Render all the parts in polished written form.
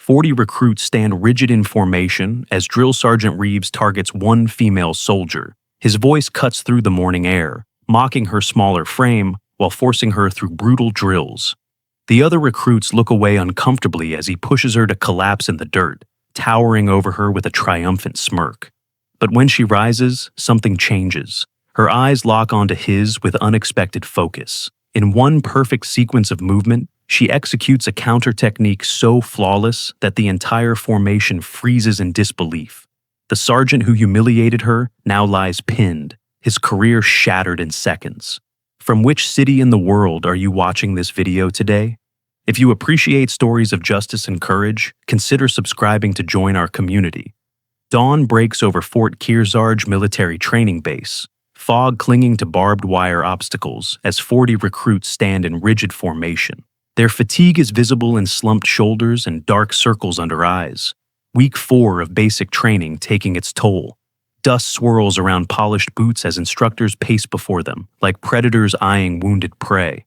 40 recruits stand rigid in formation as Drill Sergeant Reeves targets one female soldier. His voice cuts through the morning air, mocking her smaller frame while forcing her through brutal drills. The other recruits look away uncomfortably as he pushes her to collapse in the dirt, towering over her with a triumphant smirk. But when she rises, something changes. Her eyes lock onto his with unexpected focus. In one perfect sequence of movement, she executes a counter technique so flawless that the entire formation freezes in disbelief. The sergeant who humiliated her now lies pinned, his career shattered in seconds. From which city in the world are you watching this video today? If you appreciate stories of justice and courage, consider subscribing to join our community. Dawn breaks over Fort Kearsarge military training base, fog clinging to barbed wire obstacles as 40 recruits stand in rigid formation. Their fatigue is visible in slumped shoulders and dark circles under eyes. Week 4 of basic training taking its toll. Dust swirls around polished boots as instructors pace before them, like predators eyeing wounded prey.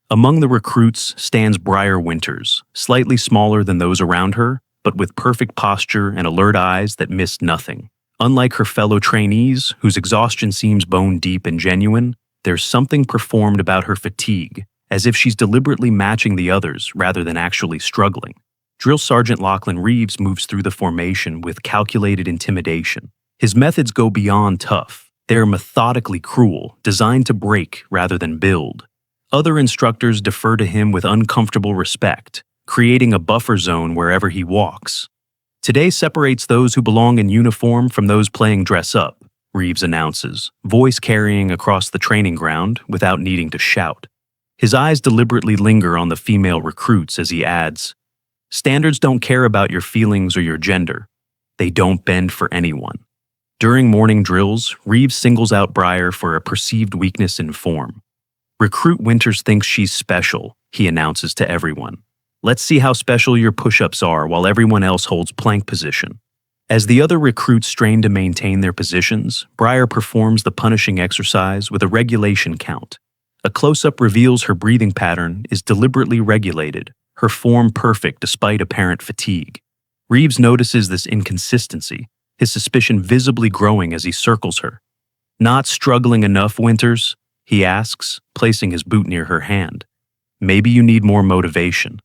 Among the recruits stands Briar Winters, slightly smaller than those around her, but with perfect posture and alert eyes that miss nothing. Unlike her fellow trainees, whose exhaustion seems bone-deep and genuine, there's something performed about her fatigue, as if she's deliberately matching the others rather than actually struggling. Drill Sergeant Lachlan Reeves moves through the formation with calculated intimidation. His methods go beyond tough. They're methodically cruel, designed to break rather than build. Other instructors defer to him with uncomfortable respect, creating a buffer zone wherever he walks. Today separates those who belong in uniform from those playing dress-up, Reeves announces, voice carrying across the training ground without needing to shout. His eyes deliberately linger on the female recruits as he adds, "Standards don't care about your feelings or your gender. They don't bend for anyone." During morning drills, Reeves singles out Briar for a perceived weakness in form. "Recruit Winters thinks she's special," he announces to everyone. "Let's see how special your push-ups are while everyone else holds plank position." As the other recruits strain to maintain their positions, Briar performs the punishing exercise with a regulation count. A close-up reveals her breathing pattern is deliberately regulated, her form perfect despite apparent fatigue. Reeves notices this inconsistency, his suspicion visibly growing as he circles her. "Not struggling enough, Winters?" he asks, placing his boot near her hand. "Maybe you need more motivation."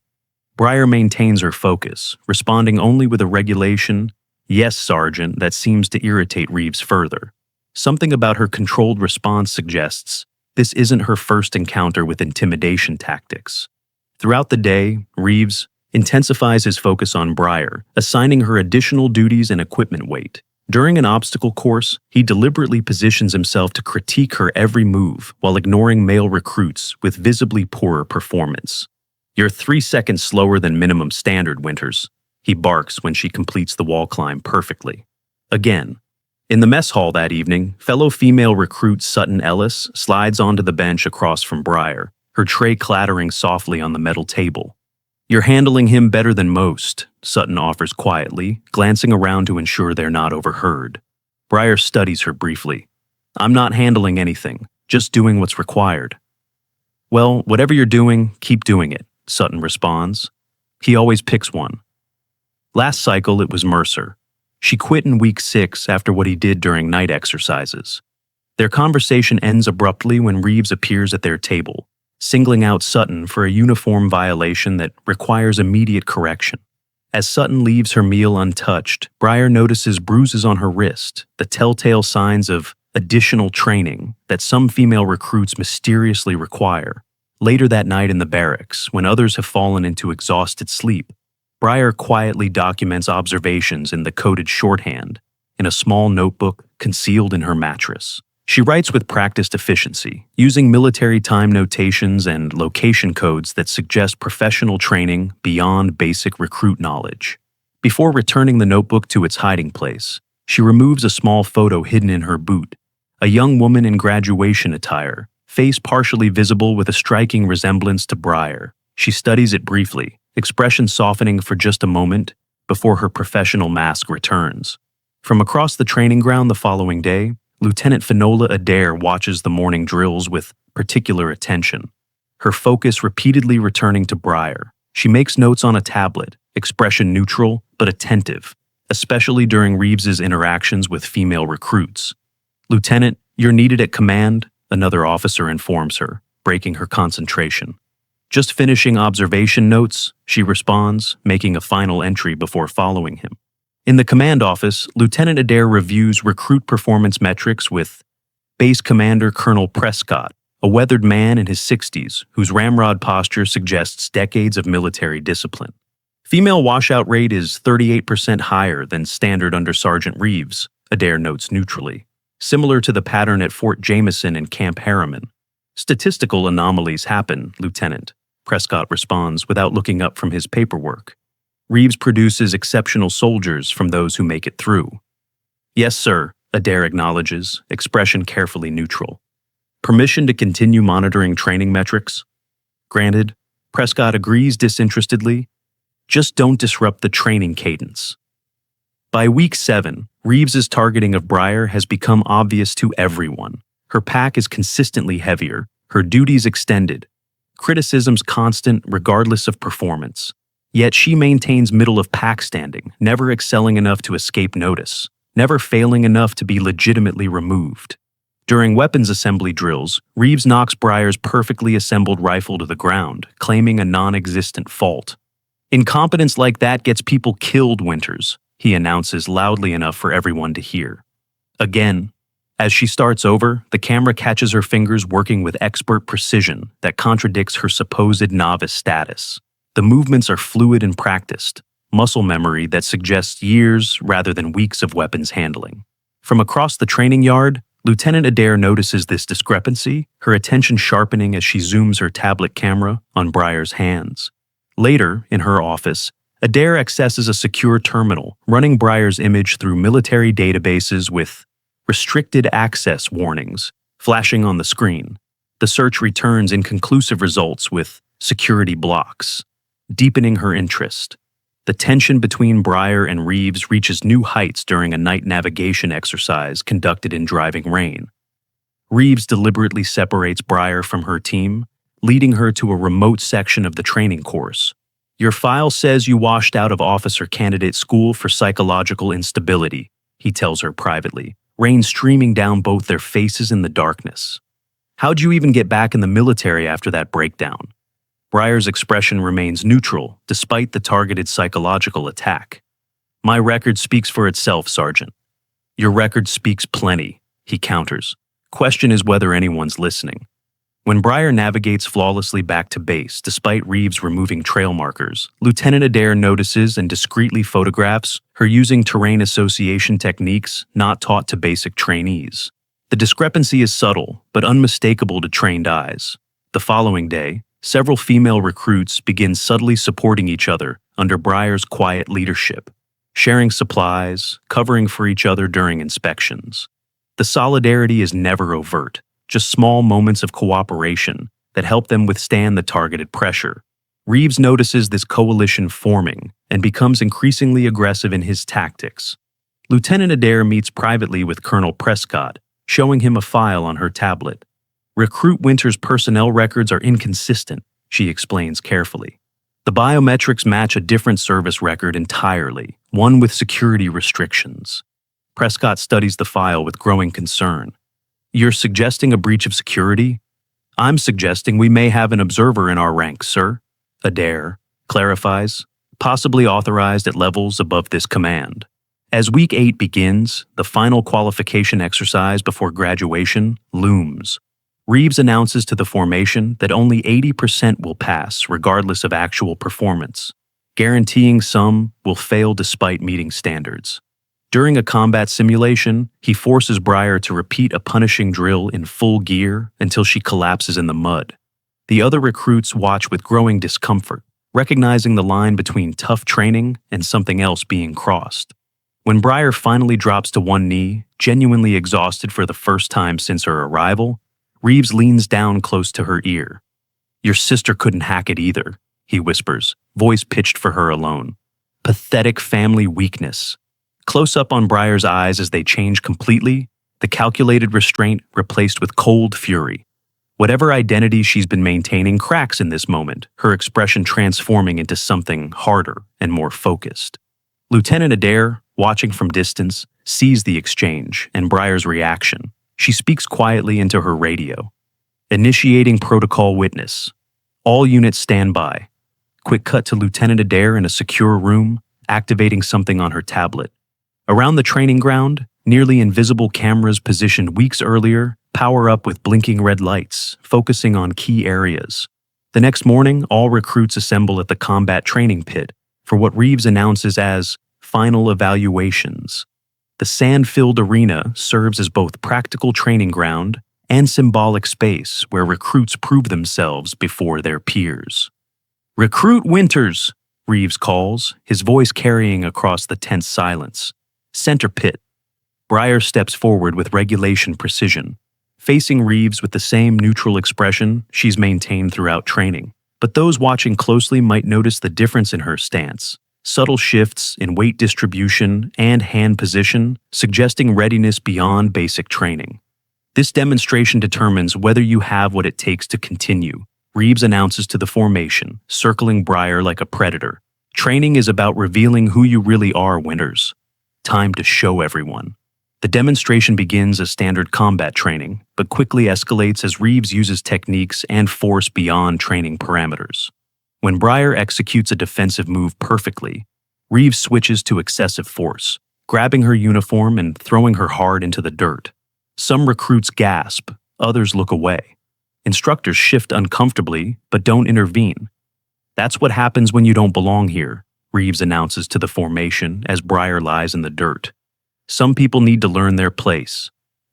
Briar maintains her focus, responding only with a regulation, "Yes, Sergeant," that seems to irritate Reeves further. Something about her controlled response suggests this isn't her first encounter with intimidation tactics. Throughout the day, Reeves intensifies his focus on Briar, assigning her additional duties and equipment weight. During an obstacle course, he deliberately positions himself to critique her every move while ignoring male recruits with visibly poorer performance. "You're 3 seconds slower than minimum standard, Winters," he barks when she completes the wall climb perfectly. Again. In the mess hall that evening, fellow female recruit Sutton Ellis slides onto the bench across from Briar, her tray clattering softly on the metal table. "You're handling him better than most," Sutton offers quietly, glancing around to ensure they're not overheard. Briar studies her briefly. "I'm not handling anything, just doing what's required." "Well, whatever you're doing, keep doing it," Sutton responds. He always picks one. Last cycle, it was Mercer. She quit in week 6 after what he did during night exercises. Their conversation ends abruptly when Reeves appears at their table, singling out Sutton for a uniform violation that requires immediate correction. As Sutton leaves her meal untouched, Briar notices bruises on her wrist, the telltale signs of additional training that some female recruits mysteriously require. Later that night in the barracks, when others have fallen into exhausted sleep, Briar quietly documents observations in the coded shorthand, in a small notebook concealed in her mattress. She writes with practiced efficiency, using military time notations and location codes that suggest professional training beyond basic recruit knowledge. Before returning the notebook to its hiding place, she removes a small photo hidden in her boot, a young woman in graduation attire, face partially visible with a striking resemblance to Briar. She studies it briefly, expression softening for just a moment before her professional mask returns. From across the training ground the following day, Lieutenant Finola Adair watches the morning drills with particular attention, her focus repeatedly returning to Briar. She makes notes on a tablet, expression neutral but attentive, especially during Reeves's interactions with female recruits. "Lieutenant, you're needed at command," another officer informs her, breaking her concentration. "Just finishing observation notes," she responds, making a final entry before following him. In the command office, Lieutenant Adair reviews recruit performance metrics with Base Commander Colonel Prescott, a weathered man in his 60s whose ramrod posture suggests decades of military discipline. Female washout rate is 38% higher than standard under Sergeant Reeves, Adair notes neutrally, similar to the pattern at Fort Jameson and Camp Harriman. "Statistical anomalies happen, Lieutenant," Prescott responds without looking up from his paperwork. "Reeves produces exceptional soldiers from those who make it through." "Yes, sir," Adair acknowledges, expression carefully neutral. "Permission to continue monitoring training metrics?" "Granted," Prescott agrees disinterestedly. "Just don't disrupt the training cadence." By week 7, Reeves's targeting of Breyer has become obvious to everyone. Her pack is consistently heavier, her duties extended, criticisms constant regardless of performance. Yet she maintains middle-of-pack standing, never excelling enough to escape notice, never failing enough to be legitimately removed. During weapons assembly drills, Reeves knocks Breyer's perfectly assembled rifle to the ground, claiming a non-existent fault. "Incompetence like that gets people killed, Winters," he announces loudly enough for everyone to hear. Again, as she starts over, the camera catches her fingers working with expert precision that contradicts her supposed novice status. The movements are fluid and practiced, muscle memory that suggests years rather than weeks of weapons handling. From across the training yard, Lieutenant Adair notices this discrepancy, her attention sharpening as she zooms her tablet camera on Breyer's hands. Later, in her office, Adair accesses a secure terminal, running Breyer's image through military databases with restricted access warnings flashing on the screen. The search returns inconclusive results with security blocks, deepening her interest. The tension between Breyer and Reeves reaches new heights during a night navigation exercise conducted in driving rain. Reeves deliberately separates Breyer from her team, leading her to a remote section of the training course. "Your file says you washed out of officer candidate school for psychological instability," he tells her privately, rain streaming down both their faces in the darkness. "How'd you even get back in the military after that breakdown?" Breyer's expression remains neutral, despite the targeted psychological attack. "My record speaks for itself, Sergeant." "Your record speaks plenty," he counters. Question is whether anyone's listening. When Breyer navigates flawlessly back to base, despite Reeves removing trail markers, Lieutenant Adair notices and discreetly photographs her using terrain association techniques not taught to basic trainees. The discrepancy is subtle, but unmistakable to trained eyes. The following day, several female recruits begin subtly supporting each other under Breyer's quiet leadership, sharing supplies, covering for each other during inspections. The solidarity is never overt, just small moments of cooperation that help them withstand the targeted pressure. Reeves notices this coalition forming and becomes increasingly aggressive in his tactics. Lieutenant Adair meets privately with Colonel Prescott, showing him a file on her tablet. "Recruit Winter's personnel records are inconsistent," she explains carefully. "The biometrics match a different service record entirely, one with security restrictions." Prescott studies the file with growing concern. "You're suggesting a breach of security?" "I'm suggesting we may have an observer in our ranks, sir," Adair clarifies, "possibly authorized at levels above this command." As week 8 begins, the final qualification exercise before graduation looms. Reeves announces to the formation that only 80% will pass regardless of actual performance, guaranteeing some will fail despite meeting standards. During a combat simulation, he forces Breyer to repeat a punishing drill in full gear until she collapses in the mud. The other recruits watch with growing discomfort, recognizing the line between tough training and something else being crossed. When Breyer finally drops to one knee, genuinely exhausted for the first time since her arrival, Reeves leans down close to her ear. "Your sister couldn't hack it either," he whispers, voice pitched for her alone. "Pathetic family weakness." Close up on Breyer's eyes as they change completely, the calculated restraint replaced with cold fury. Whatever identity she's been maintaining cracks in this moment, her expression transforming into something harder and more focused. Lieutenant Adair, watching from distance, sees the exchange and Breyer's reaction. She speaks quietly into her radio. Initiating protocol witness. All units stand by. Quick cut to Lieutenant Adair in a secure room, activating something on her tablet. Around the training ground, nearly invisible cameras positioned weeks earlier power up with blinking red lights, focusing on key areas. The next morning, all recruits assemble at the combat training pit for what Reeves announces as final evaluations. The sand-filled arena serves as both practical training ground and symbolic space where recruits prove themselves before their peers. "Recruit Winters," Reeves calls, his voice carrying across the tense silence. Center pit. Breyer steps forward with regulation precision, facing Reeves with the same neutral expression she's maintained throughout training. But those watching closely might notice the difference in her stance. Subtle shifts in weight distribution and hand position, suggesting readiness beyond basic training. This demonstration determines whether you have what it takes to continue, Reeves announces to the formation, circling Breyer like a predator. Training is about revealing who you really are, Winters. Time to show everyone. The demonstration begins as standard combat training, but quickly escalates as Reeves uses techniques and force beyond training parameters. When Breyer executes a defensive move perfectly, Reeves switches to excessive force, grabbing her uniform and throwing her hard into the dirt. Some recruits gasp, others look away. Instructors shift uncomfortably, but don't intervene. "That's what happens when you don't belong here," Reeves announces to the formation as Breyer lies in the dirt. Some people need to learn their place.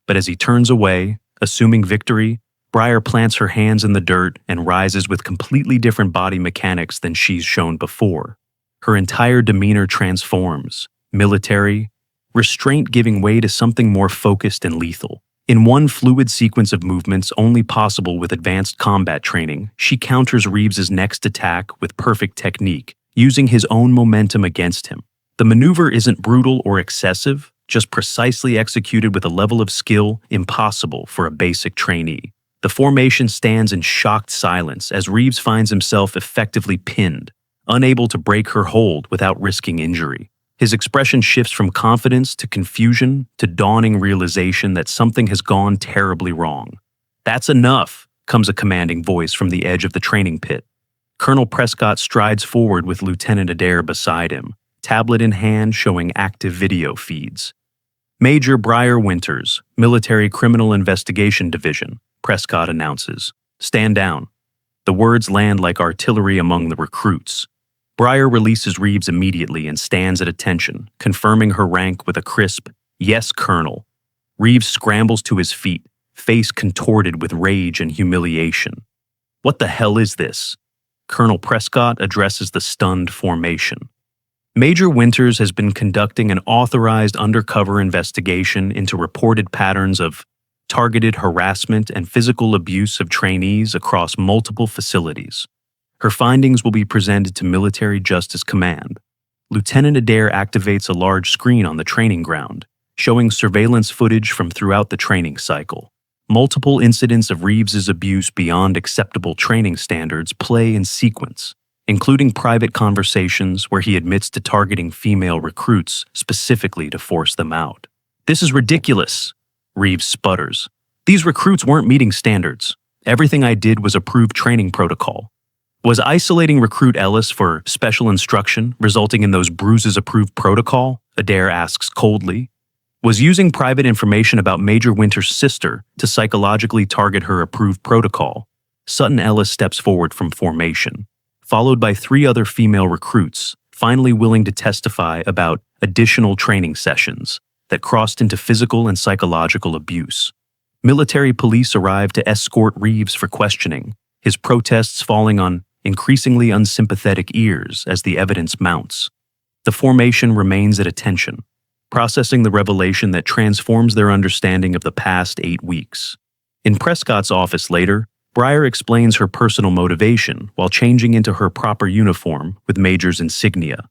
But as he turns away, assuming victory, Breyer plants her hands in the dirt and rises with completely different body mechanics than she's shown before. Her entire demeanor transforms, military, restraint giving way to something more focused and lethal. In one fluid sequence of movements only possible with advanced combat training, she counters Reeves's next attack with perfect technique, using his own momentum against him. The maneuver isn't brutal or excessive, just precisely executed with a level of skill impossible for a basic trainee. The formation stands in shocked silence as Reeves finds himself effectively pinned, unable to break her hold without risking injury. His expression shifts from confidence to confusion to dawning realization that something has gone terribly wrong. "That's enough," comes a commanding voice from the edge of the training pit. Colonel Prescott strides forward with Lieutenant Adair beside him, tablet in hand showing active video feeds. "Major Breyer Winters, Military Criminal Investigation Division," Prescott announces. "Stand down." The words land like artillery among the recruits. Breyer releases Reeves immediately and stands at attention, confirming her rank with a crisp, "Yes, Colonel." Reeves scrambles to his feet, face contorted with rage and humiliation. "What the hell is this?" Colonel Prescott addresses the stunned formation. Major Winters has been conducting an authorized undercover investigation into reported patterns of targeted harassment and physical abuse of trainees across multiple facilities. Her findings will be presented to Military Justice Command. Lieutenant Adair activates a large screen on the training ground, showing surveillance footage from throughout the training cycle. Multiple incidents of Reeves's abuse beyond acceptable training standards play in sequence, including private conversations where he admits to targeting female recruits specifically to force them out. "This is ridiculous," Reeves sputters. "These recruits weren't meeting standards. Everything I did was approved training protocol." Was isolating recruit Ellis for special instruction resulting in those bruises approved protocol? Adair asks coldly. Was using private information about Major Winters' sister to psychologically target her approved protocol? Sutton Ellis steps forward from formation, followed by 3 other female recruits, finally willing to testify about additional training sessions that crossed into physical and psychological abuse. Military police arrive to escort Reeves for questioning, his protests falling on increasingly unsympathetic ears as the evidence mounts. The formation remains at attention, processing the revelation that transforms their understanding of the past 8 weeks. In Prescott's office later, Breyer explains her personal motivation while changing into her proper uniform with Major's insignia.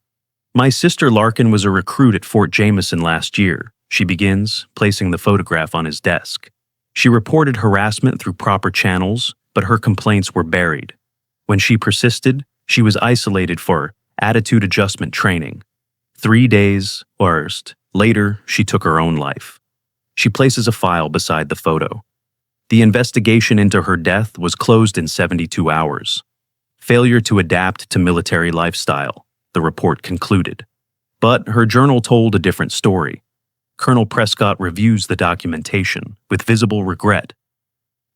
"My sister Larkin was a recruit at Fort Jameson last year," she begins, placing the photograph on his desk. She reported harassment through proper channels, but her complaints were buried. When she persisted, she was isolated for attitude adjustment training. 3 days, worst, later, she took her own life. She places a file beside the photo. The investigation into her death was closed in 72 hours. Failure to adapt to military lifestyle, the report concluded. But her journal told a different story. Colonel Prescott reviews the documentation with visible regret.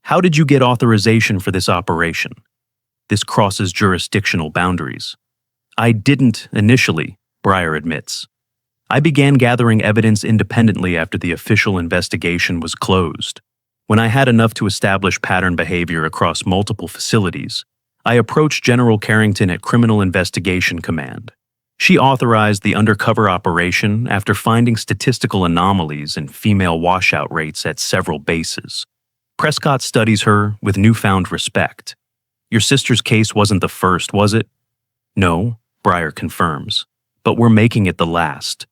How did you get authorization for this operation? This crosses jurisdictional boundaries. I didn't initially, Breyer admits. I began gathering evidence independently after the official investigation was closed. When I had enough to establish pattern behavior across multiple facilities, I approached General Carrington at Criminal Investigation Command. She authorized the undercover operation after finding statistical anomalies in female washout rates at several bases. Prescott studies her with newfound respect. Your sister's case wasn't the first, was it? No, Breyer confirms, but we're making it the last.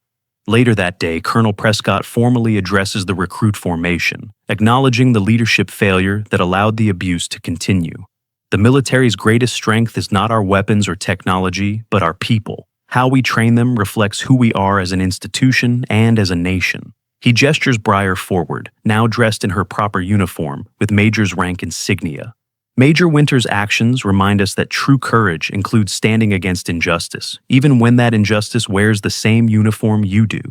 Later that day, Colonel Prescott formally addresses the recruit formation, acknowledging the leadership failure that allowed the abuse to continue. The military's greatest strength is not our weapons or technology, but our people. How we train them reflects who we are as an institution and as a nation. He gestures Breyer forward, now dressed in her proper uniform with major's rank insignia. Major Winter's actions remind us that true courage includes standing against injustice, even when that injustice wears the same uniform you do.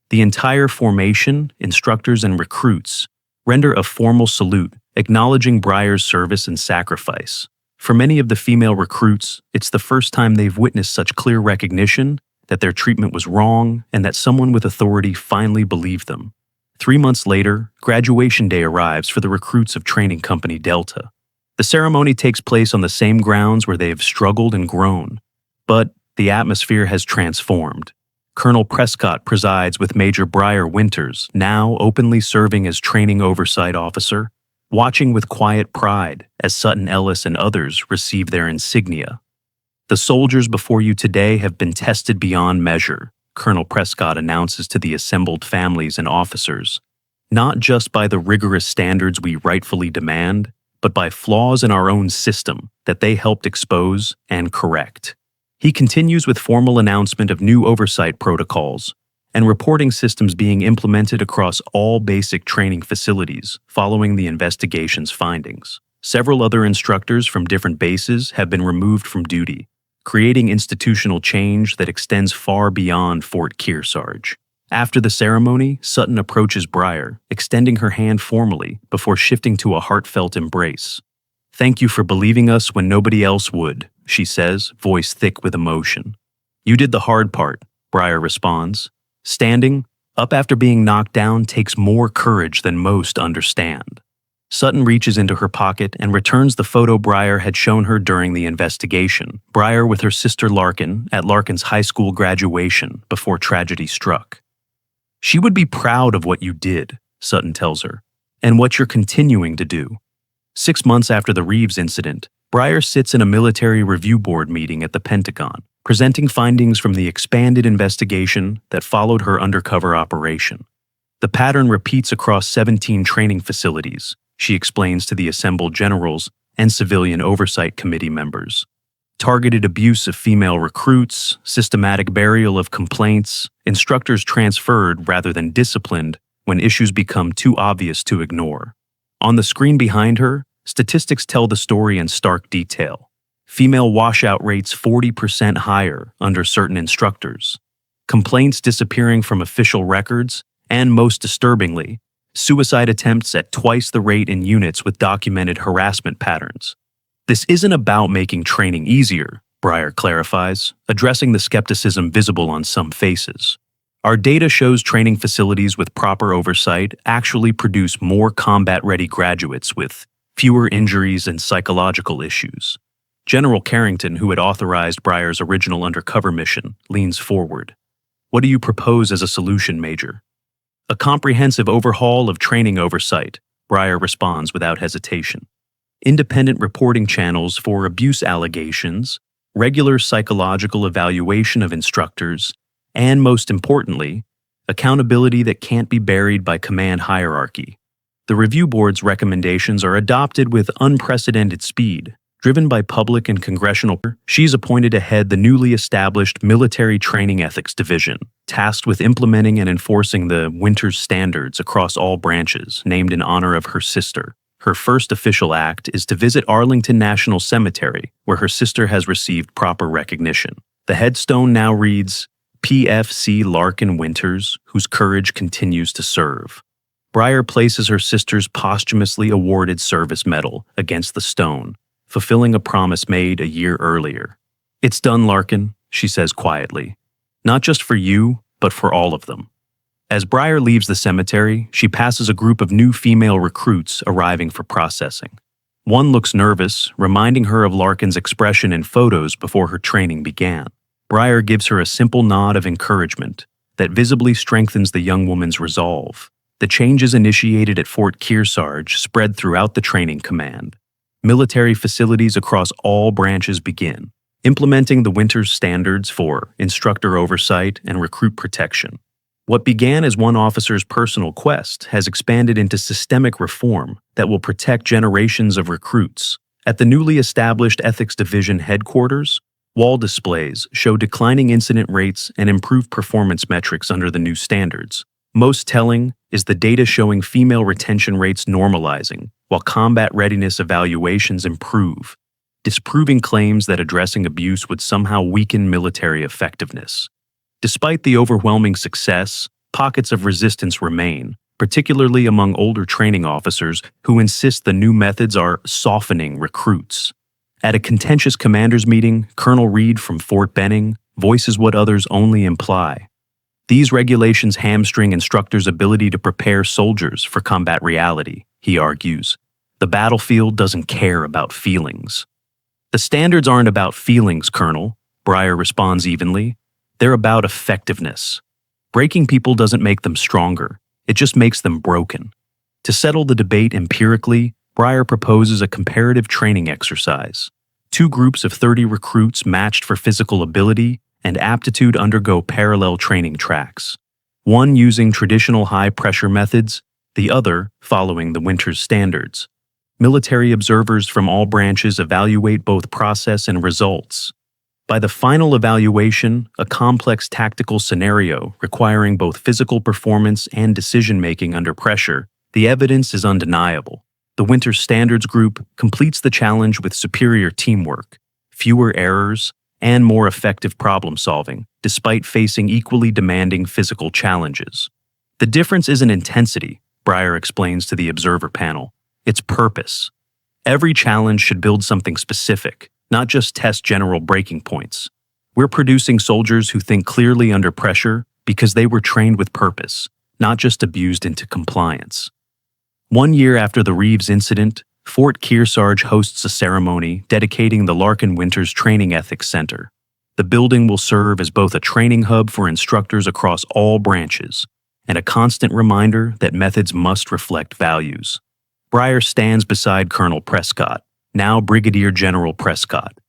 The entire formation, instructors and recruits, render a formal salute, acknowledging Breyer's service and sacrifice. For many of the female recruits, it's the first time they've witnessed such clear recognition that their treatment was wrong and that someone with authority finally believed them. 3 months later, graduation day arrives for the recruits of Training Company Delta. The ceremony takes place on the same grounds where they have struggled and grown. But the atmosphere has transformed. Colonel Prescott presides with Major Breyer Winters, now openly serving as training oversight officer, watching with quiet pride as Sutton Ellis and others receive their insignia. The soldiers before you today have been tested beyond measure, Colonel Prescott announces to the assembled families and officers, not just by the rigorous standards we rightfully demand, but by flaws in our own system that they helped expose and correct. He continues with formal announcement of new oversight protocols and reporting systems being implemented across all basic training facilities following the investigation's findings. Several other instructors from different bases have been removed from duty, creating institutional change that extends far beyond Fort Kearsarge. After the ceremony, Sutton approaches Breyer, extending her hand formally before shifting to a heartfelt embrace. "Thank you for believing us when nobody else would," she says, voice thick with emotion. "You did the hard part," Breyer responds. "Standing up after being knocked down takes more courage than most understand." Sutton reaches into her pocket and returns the photo Breyer had shown her during the investigation. Breyer with her sister Larkin at Larkin's high school graduation before tragedy struck. "She would be proud of what you did," Sutton tells her, "and what you're continuing to do." 6 months after the Reeves incident, Breyer sits in a military review board meeting at the Pentagon, presenting findings from the expanded investigation that followed her undercover operation. The pattern repeats across 17 training facilities, she explains to the assembled generals and civilian oversight committee members. Targeted abuse of female recruits, systematic burial of complaints, instructors transferred rather than disciplined when issues become too obvious to ignore. On the screen behind her, statistics tell the story in stark detail. Female washout rates 40% higher under certain instructors. Complaints disappearing from official records, and most disturbingly, suicide attempts at twice the rate in units with documented harassment patterns. This isn't about making training easier, Breyer clarifies, addressing the skepticism visible on some faces. Our data shows training facilities with proper oversight actually produce more combat-ready graduates with fewer injuries and psychological issues. General Carrington, who had authorized Breyer's original undercover mission, leans forward. "What do you propose as a solution, Major?" "A comprehensive overhaul of training oversight," Breyer responds without hesitation. "Independent reporting channels for abuse allegations, regular psychological evaluation of instructors, and most importantly, accountability that can't be buried by command hierarchy." The review board's recommendations are adopted with unprecedented speed. Driven by public and congressional pressure, she's appointed to head the newly established Military Training Ethics Division, tasked with implementing and enforcing the Winters standards across all branches, named in honor of her sister. Her first official act is to visit Arlington National Cemetery, where her sister has received proper recognition. The headstone now reads, PFC Larkin Winters, whose courage continues to serve. Breyer places her sister's posthumously awarded service medal against the stone, fulfilling a promise made a year earlier. It's done, Larkin, she says quietly. Not just for you, but for all of them. As Breyer leaves the cemetery, she passes a group of new female recruits arriving for processing. One looks nervous, reminding her of Larkin's expression in photos before her training began. Breyer gives her a simple nod of encouragement that visibly strengthens the young woman's resolve. The changes initiated at Fort Kearsarge spread throughout the training command. Military facilities across all branches begin, implementing the Winters standards for instructor oversight and recruit protection. What began as one officer's personal quest has expanded into systemic reform that will protect generations of recruits. At the newly established Ethics Division headquarters, wall displays show declining incident rates and improved performance metrics under the new standards. Most telling is the data showing female retention rates normalizing, while combat readiness evaluations improve, disproving claims that addressing abuse would somehow weaken military effectiveness. Despite the overwhelming success, pockets of resistance remain, particularly among older training officers who insist the new methods are softening recruits. At a contentious commanders meeting, Colonel Reed from Fort Benning voices what others only imply. These regulations hamstring instructors' ability to prepare soldiers for combat reality, he argues. The battlefield doesn't care about feelings. The standards aren't about feelings, Colonel, Breyer responds evenly. They're about effectiveness. Breaking people doesn't make them stronger. It just makes them broken. To settle the debate empirically, Breyer proposes a comparative training exercise. 2 groups of 30 recruits matched for physical ability and aptitude undergo parallel training tracks. One using traditional high-pressure methods, the other following the Winters standards. Military observers from all branches evaluate both process and results. By the final evaluation, a complex tactical scenario requiring both physical performance and decision-making under pressure, the evidence is undeniable. The Winters Standards Group completes the challenge with superior teamwork, fewer errors, and more effective problem-solving, despite facing equally demanding physical challenges. The difference isn't intensity, Breyer explains to the observer panel. It's purpose. Every challenge should build something specific, not just test general breaking points. We're producing soldiers who think clearly under pressure because they were trained with purpose, not just abused into compliance. 1 year after the Reeves incident, Fort Kearsarge hosts a ceremony dedicating the Larkin Winters Training Ethics Center. The building will serve as both a training hub for instructors across all branches and a constant reminder that methods must reflect values. Breyer stands beside Colonel Prescott, now Brigadier General Prescott,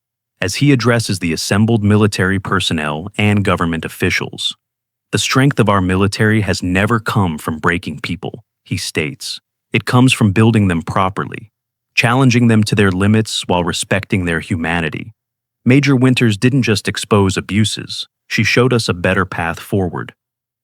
as he addresses the assembled military personnel and government officials. The strength of our military has never come from breaking people, he states. It comes from building them properly, challenging them to their limits while respecting their humanity. Major Winters didn't just expose abuses, she showed us a better path forward.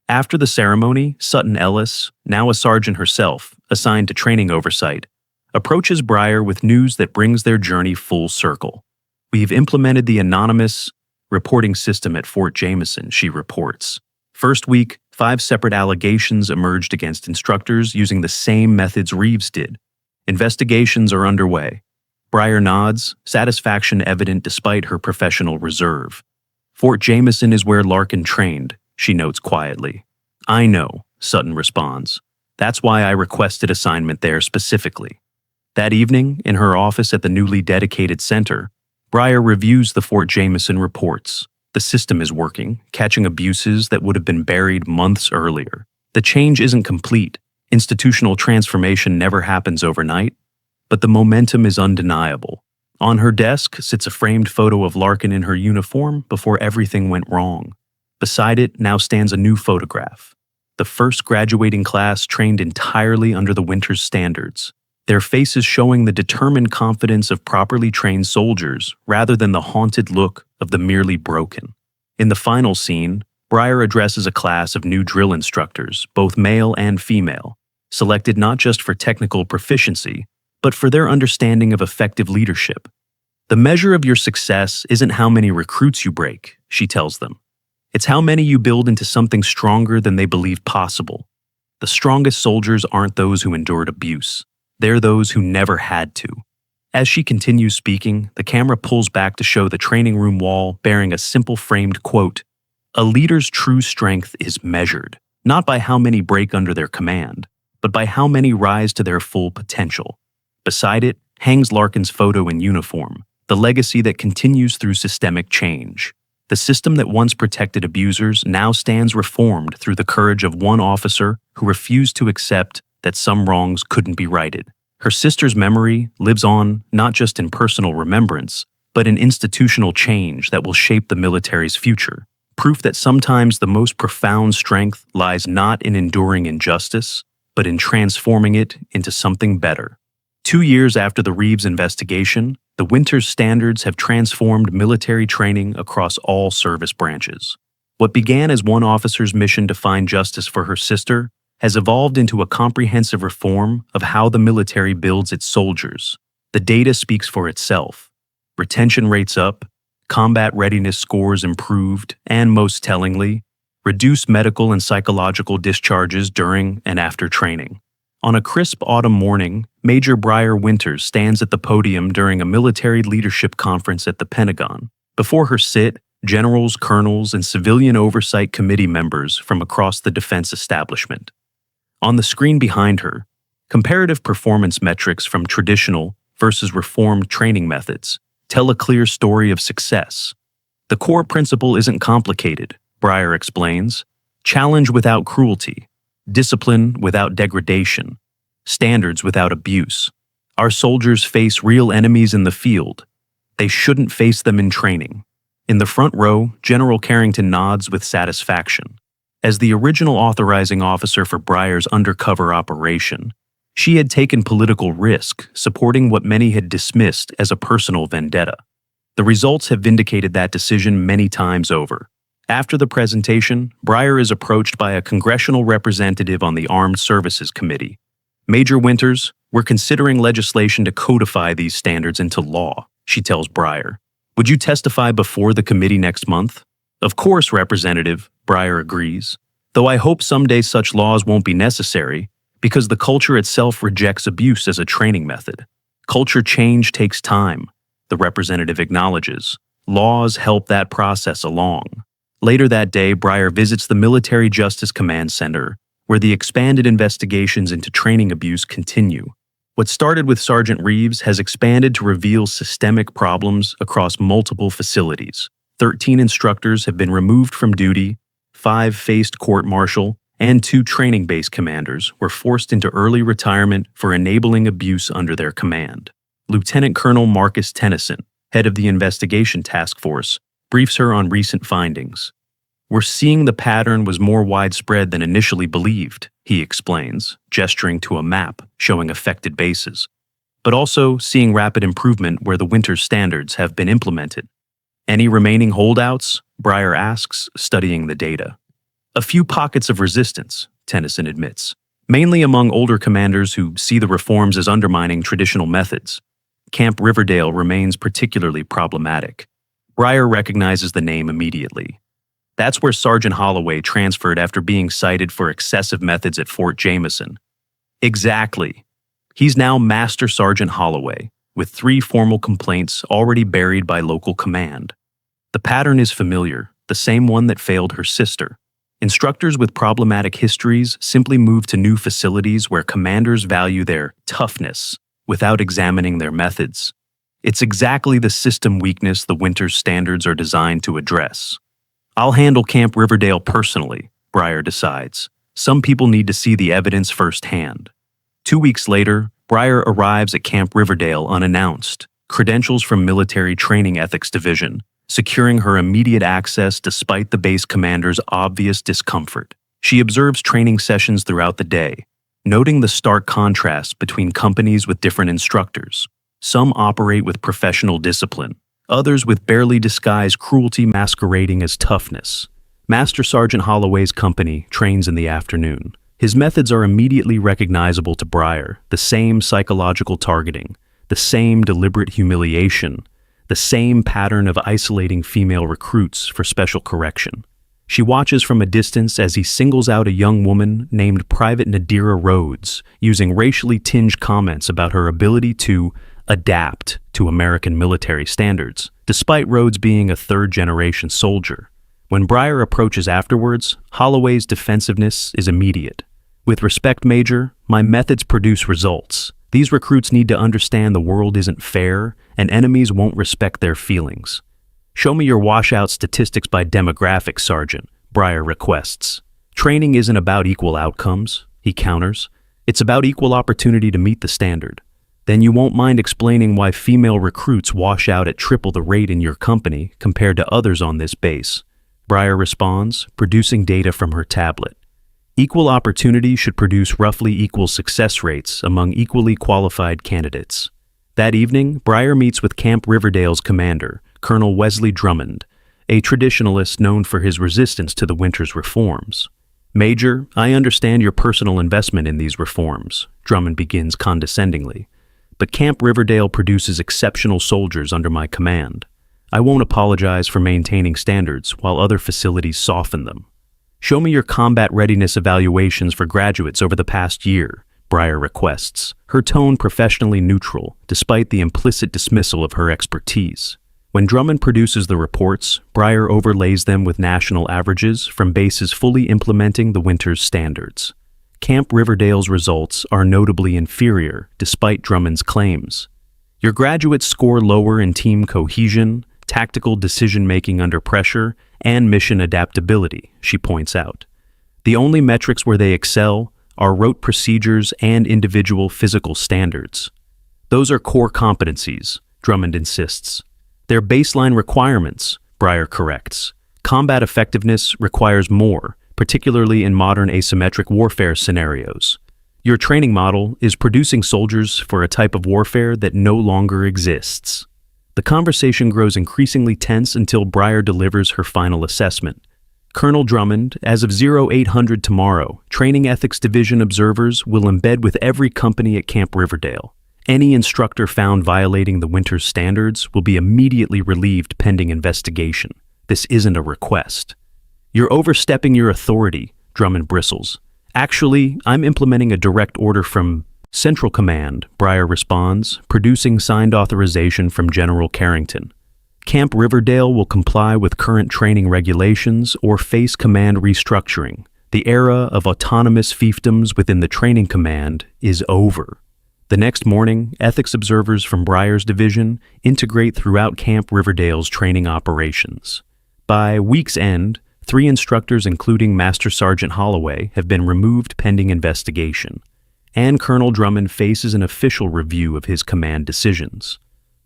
After the ceremony, Sutton Ellis, now a sergeant herself, assigned to training oversight, approaches Breyer with news that brings their journey full circle. We've implemented the anonymous reporting system at Fort Jameson, she reports. First week, 5 separate allegations emerged against instructors using the same methods Reeves did. Investigations are underway. Breyer nods, satisfaction evident despite her professional reserve. Fort Jameson is where Larkin trained, she notes quietly. I know, Sutton responds. That's why I requested assignment there specifically. That evening, in her office at the newly dedicated center, Breyer reviews the Fort Jameson reports. The system is working, catching abuses that would have been buried months earlier. The change isn't complete. Institutional transformation never happens overnight, but the momentum is undeniable. On her desk sits a framed photo of Larkin in her uniform before everything went wrong. Beside it now stands a new photograph. the first graduating class trained entirely under the Winters standards, their faces showing the determined confidence of properly trained soldiers rather than the haunted look of the merely broken. In the final scene, Breyer addresses a class of new drill instructors, both male and female, selected not just for technical proficiency, but for their understanding of effective leadership. The measure of your success isn't how many recruits you break, she tells them. It's how many you build into something stronger than they believed possible. The strongest soldiers aren't those who endured abuse. They're those who never had to. As she continues speaking, the camera pulls back to show the training room wall bearing a simple framed quote, "A leader's true strength is measured, not by how many break under their command, but by how many rise to their full potential." Beside it hangs Larkin's photo in uniform, the legacy that continues through systemic change. The system that once protected abusers now stands reformed through the courage of one officer who refused to accept that some wrongs couldn't be righted. Her sister's memory lives on not just in personal remembrance, but in institutional change that will shape the military's future. Proof that sometimes the most profound strength lies not in enduring injustice, but in transforming it into something better. 2 years after the Reeves investigation, the Winters standards have transformed military training across all service branches. What began as one officer's mission to find justice for her sister has evolved into a comprehensive reform of how the military builds its soldiers. The data speaks for itself. Retention rates up, combat readiness scores improved, and most tellingly, reduced medical and psychological discharges during and after training. On a crisp autumn morning, Major Breyer Winters stands at the podium during a military leadership conference at the Pentagon. Before her sit generals, colonels, and civilian oversight committee members from across the defense establishment. On the screen behind her, comparative performance metrics from traditional versus reformed training methods tell a clear story of success. The core principle isn't complicated, Breyer explains. Challenge without cruelty, discipline without degradation, standards without abuse. Our soldiers face real enemies in the field. They shouldn't face them in training. In the front row, General Carrington nods with satisfaction. As the original authorizing officer for Breyer's undercover operation, she had taken political risk, supporting what many had dismissed as a personal vendetta. The results have vindicated that decision many times over. After the presentation, Breyer is approached by a congressional representative on the Armed Services Committee. "Major Winters, we're considering legislation to codify these standards into law," she tells Breyer. "Would you testify before the committee next month?" "Of course, Representative," Breyer agrees, "though I hope someday such laws won't be necessary, because the culture itself rejects abuse as a training method. Culture change takes time," the representative acknowledges. "Laws help that process along." Later that day, Breyer visits the Military Justice Command Center, where the expanded investigations into training abuse continue. What started with Sergeant Reeves has expanded to reveal systemic problems across multiple facilities. 13 instructors have been removed from duty, 5 faced court-martial, and 2 training-based commanders were forced into early retirement for enabling abuse under their command. Lieutenant Colonel Marcus Tennyson, head of the investigation task force, briefs her on recent findings. "We're seeing the pattern was more widespread than initially believed," he explains, gesturing to a map showing affected bases, "but also seeing rapid improvement where the Winters standards have been implemented." "Any remaining holdouts?" Breyer asks, studying the data. "A few pockets of resistance," Tennyson admits, "mainly among older commanders who see the reforms as undermining traditional methods. Camp Riverdale remains particularly problematic." Breyer recognizes the name immediately. "That's where Sergeant Holloway transferred after being cited for excessive methods at Fort Jameson." "Exactly. He's now Master Sergeant Holloway, with 3 formal complaints already buried by local command. The pattern is familiar, the same one that failed her sister. Instructors with problematic histories simply move to new facilities where commanders value their toughness without examining their methods. It's exactly the system weakness the Winters standards are designed to address." "I'll handle Camp Riverdale personally," Breyer decides. "Some people need to see the evidence firsthand." 2 weeks later, Breyer arrives at Camp Riverdale unannounced, credentials from Military Training Ethics Division, securing her immediate access despite the base commander's obvious discomfort. She observes training sessions throughout the day, noting the stark contrast between companies with different instructors. Some operate with professional discipline, others with barely disguised cruelty masquerading as toughness. Master Sergeant Holloway's company trains in the afternoon. His methods are immediately recognizable to Briar: the same psychological targeting, the same deliberate humiliation, the same pattern of isolating female recruits for special correction. She watches from a distance as he singles out a young woman named Private Nadira Rhodes, using racially tinged comments about her ability to adapt to American military standards, despite Rhodes being a third-generation soldier. When Briar approaches afterwards, Holloway's defensiveness is immediate. "With respect, Major, my methods produce results. These recruits need to understand the world isn't fair, and enemies won't respect their feelings." "Show me your washout statistics by demographics, Sergeant," Briar requests. "Training isn't about equal outcomes," he counters. "It's about equal opportunity to meet the standard." "Then you won't mind explaining why female recruits wash out at triple the rate in your company compared to others on this base?" Briar responds, producing data from her tablet. "Equal opportunity should produce roughly equal success rates among equally qualified candidates." That evening, Briar meets with Camp Riverdale's commander, Colonel Wesley Drummond, a traditionalist known for his resistance to the winter's reforms. "Major, I understand your personal investment in these reforms," Drummond begins condescendingly. "But Camp Riverdale produces exceptional soldiers under my command. I won't apologize for maintaining standards while other facilities soften them." "Show me your combat readiness evaluations for graduates over the past year," Briar requests, her tone professionally neutral, despite the implicit dismissal of her expertise. When Drummond produces the reports, Briar overlays them with national averages from bases fully implementing the winter's standards. Camp Riverdale's results are notably inferior, despite Drummond's claims. "Your graduates score lower in team cohesion, tactical decision-making under pressure, and mission adaptability," she points out. "The only metrics where they excel are rote procedures and individual physical standards." "Those are core competencies," Drummond insists. "They're baseline requirements," Briar corrects. "Combat effectiveness requires more, particularly in modern asymmetric warfare scenarios. Your training model is producing soldiers for a type of warfare that no longer exists." The conversation grows increasingly tense until Briar delivers her final assessment. "Colonel Drummond, as of 0800 tomorrow, Training Ethics Division observers will embed with every company at Camp Riverdale. Any instructor found violating the winter's standards will be immediately relieved pending investigation. This isn't a request." "You're overstepping your authority," Drummond bristles. "Actually, I'm implementing a direct order from Central Command," Briar responds, producing signed authorization from General Carrington. "Camp Riverdale will comply with current training regulations or face command restructuring. The era of autonomous fiefdoms within the training command is over." The next morning, ethics observers from Briar's division integrate throughout Camp Riverdale's training operations. By week's end, 3 instructors, including Master Sergeant Holloway, have been removed pending investigation, and Colonel Drummond faces an official review of his command decisions.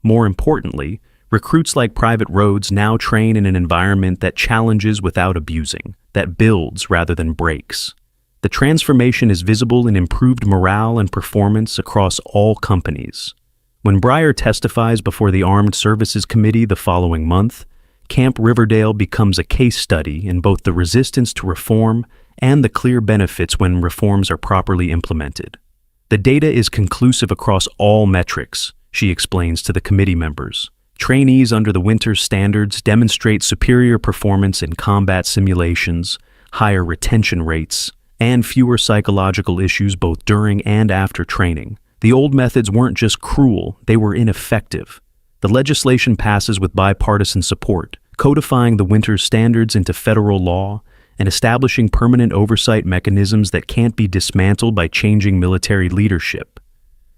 More importantly, recruits like Private Rhodes now train in an environment that challenges without abusing, that builds rather than breaks. The transformation is visible in improved morale and performance across all companies. When Briar testifies before the Armed Services Committee the following month, Camp Riverdale becomes a case study in both the resistance to reform and the clear benefits when reforms are properly implemented. "The data is conclusive across all metrics," she explains to the committee members. "Trainees under the winter's standards demonstrate superior performance in combat simulations, higher retention rates, and fewer psychological issues both during and after training. The old methods weren't just cruel, they were ineffective." The legislation passes with bipartisan support, codifying the winter's standards into federal law and establishing permanent oversight mechanisms that can't be dismantled by changing military leadership.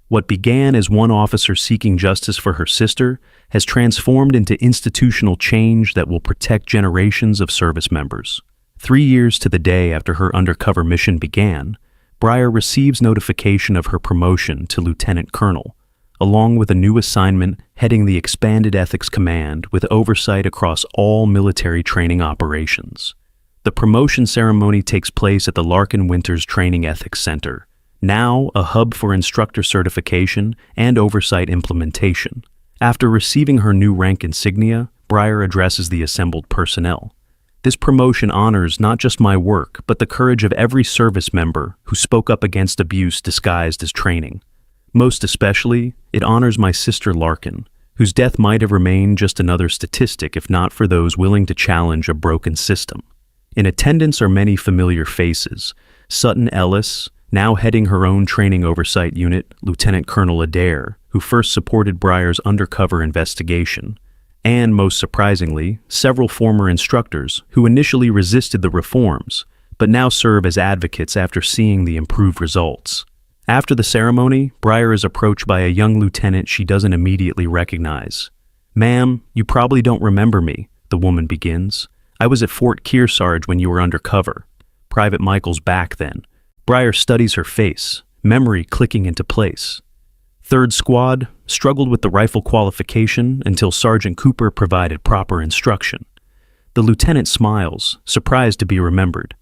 What began as one officer seeking justice for her sister has transformed into institutional change that will protect generations of service members. 3 years to the day after her undercover mission began, Briar receives notification of her promotion to lieutenant colonel, along with a new assignment heading the expanded Ethics Command with oversight across all military training operations. The promotion ceremony takes place at the Larkin Winters Training Ethics Center, now a hub for instructor certification and oversight implementation. After receiving her new rank insignia, Breyer addresses the assembled personnel. This promotion honors not just my work, but the courage of every service member who spoke up against abuse disguised as training. Most especially, it honors my sister Larkin, whose death might have remained just another statistic if not for those willing to challenge a broken system. In attendance are many familiar faces: Sutton Ellis, now heading her own training oversight unit, Lieutenant Colonel Adair, who first supported Breyer's undercover investigation, and, most surprisingly, several former instructors who initially resisted the reforms, but now serve as advocates after seeing the improved results. After the ceremony, Breyer is approached by a young lieutenant she doesn't immediately recognize. "Ma'am, you probably don't remember me," the woman begins. "I was at Fort Kearsarge when you were undercover. Private Michael's back then." Breyer studies her face, memory clicking into place. "Third Squad struggled with the rifle qualification until Sergeant Cooper provided proper instruction." The lieutenant smiles, surprised to be remembered.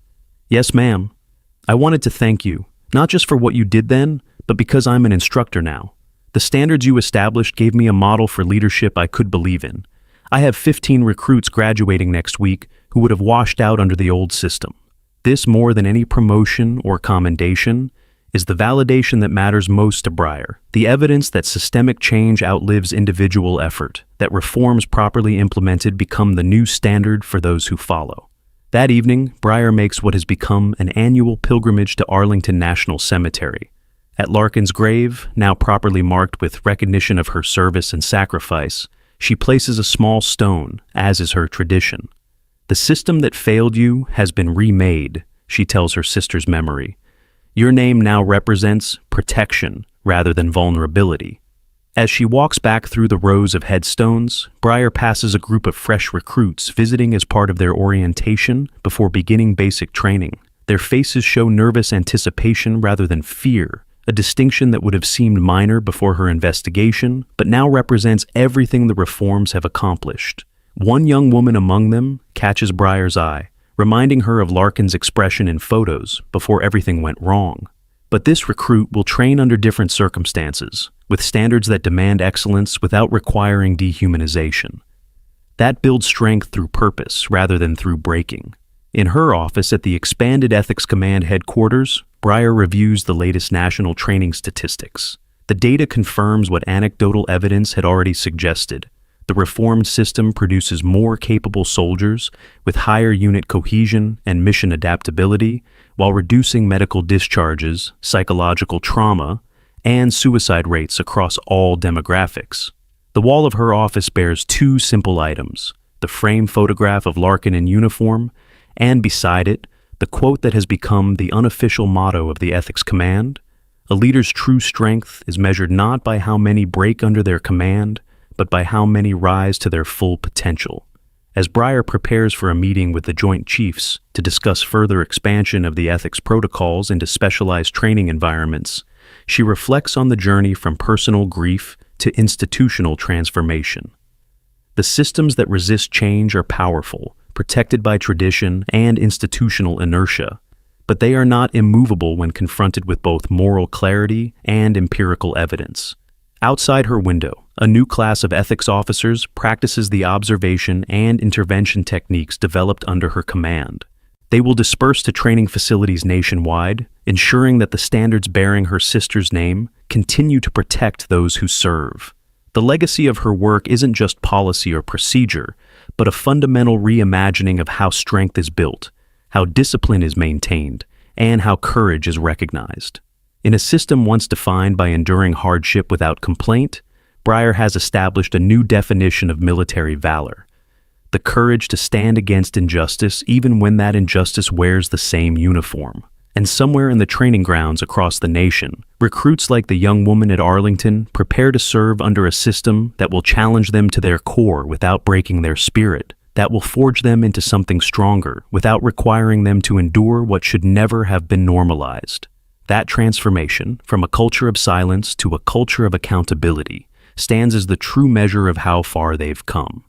"Yes, ma'am. I wanted to thank you, not just for what you did then, but because I'm an instructor now. The standards you established gave me a model for leadership I could believe in. I have 15 recruits graduating next week who would have washed out under the old system. This, more than any promotion or commendation, is the validation that matters most to Breyer, the evidence that systemic change outlives individual effort, that reforms properly implemented become the new standard for those who follow." That evening, Breyer makes what has become an annual pilgrimage to Arlington National Cemetery. At Larkin's grave, now properly marked with recognition of her service and sacrifice, she places a small stone, as is her tradition. "The system that failed you has been remade," she tells her sister's memory. "Your name now represents protection rather than vulnerability." As she walks back through the rows of headstones, Breyer passes a group of fresh recruits visiting as part of their orientation before beginning basic training. Their faces show nervous anticipation rather than fear, a distinction that would have seemed minor before her investigation, but now represents everything the reforms have accomplished. One young woman among them catches Breyer's eye, reminding her of Larkin's expression in photos before everything went wrong. But this recruit will train under different circumstances, with standards that demand excellence without requiring dehumanization. That builds strength through purpose rather than through breaking. In her office at the expanded Ethics Command headquarters, Breyer reviews the latest national training statistics. The data confirms what anecdotal evidence had already suggested. The reformed system produces more capable soldiers with higher unit cohesion and mission adaptability, while reducing medical discharges, psychological trauma, and suicide rates across all demographics. The wall of her office bears two simple items: the frame photograph of Larkin in uniform, and beside it, the quote that has become the unofficial motto of the Ethics Command: "A leader's true strength is measured not by how many break under their command, but by how many rise to their full potential." As Breyer prepares for a meeting with the Joint Chiefs to discuss further expansion of the ethics protocols into specialized training environments, she reflects on the journey from personal grief to institutional transformation. The systems that resist change are powerful, protected by tradition and institutional inertia, but they are not immovable when confronted with both moral clarity and empirical evidence. Outside her window, a new class of ethics officers practices the observation and intervention techniques developed under her command. They will disperse to training facilities nationwide, ensuring that the standards bearing her sister's name continue to protect those who serve. The legacy of her work isn't just policy or procedure, but a fundamental reimagining of how strength is built, how discipline is maintained, and how courage is recognized. In a system once defined by enduring hardship without complaint, Breyer has established a new definition of military valor: the courage to stand against injustice even when that injustice wears the same uniform. And somewhere in the training grounds across the nation, recruits like the young woman at Arlington prepare to serve under a system that will challenge them to their core without breaking their spirit, that will forge them into something stronger without requiring them to endure what should never have been normalized. That transformation, from a culture of silence to a culture of accountability, stands as the true measure of how far they've come.